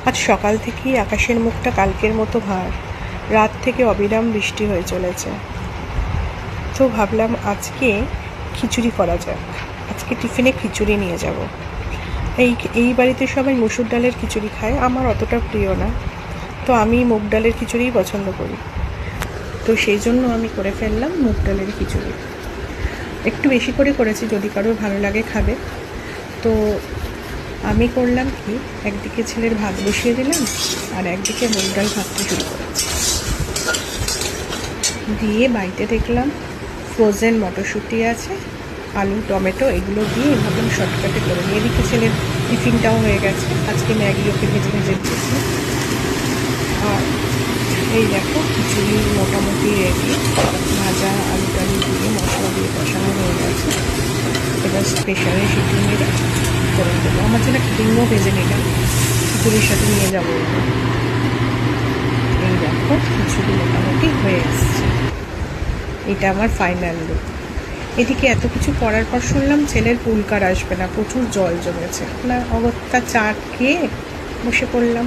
আজ সকাল থেকেই আকাশের মুখটা কালকের মতো ভার, রাত থেকে অবিরাম বৃষ্টি হয়ে চলেছে। তো ভাবলাম আজকে খিচুড়ি করা যাক। আজকে টিফিনে খিচুড়ি নিয়ে যাব। এই বাড়িতে সবাই মসুর ডালের খিচুড়ি খায়, আমার অতটা প্রিয় না, তো আমি মুগ ডালের খিচুড়িই পছন্দ করি। তো সেই জন্য আমি করে ফেললাম মুগ ডালের খিচুড়ি। একটু বেশি করে করেছি, যদি কারোর ভালো লাগে খাবে। তো আমি করলাম কি, একদিকে ছেলের ভাত বসিয়ে দিলাম আর একদিকে মুগ ডাল ভাতটা শুরু করেছি। দিয়ে বাড়িতে দেখলাম ফ্রোজেন মটরশুঁটি আছে, আলু টমেটো এগুলো দিয়ে ভাবলাম শর্টকাটে করে নিয়ে। এদিকে ছেলের টিফিনটাও হয়ে গেছে, আজকে ম্যাগি ওকে ভেজে ভেজে দিয়েছি। আর এই দেখো খিচুড়ি মোটামুটি রেডি, ভাজা আলু টালু দিয়ে মশলা দিয়ে কষানো হয়ে গেছে। এবার প্রেশারে সিটি মেরে করে দেবো। আমার জন্য একটা ডিমও ভেজে নিলাম, খিচুড়ির সাথে নিয়ে যাবো। এই দেখো খিচুড়ি মোটামুটি হয়ে এসছে, এটা আমার ফাইনাল লুক। এদিকে এত কিছু করার পর শুনলাম ছেলের পুলকার আসবে না, প্রচুর জল জমেছে না, অগত্যা চা খেয়ে বসে পড়লাম।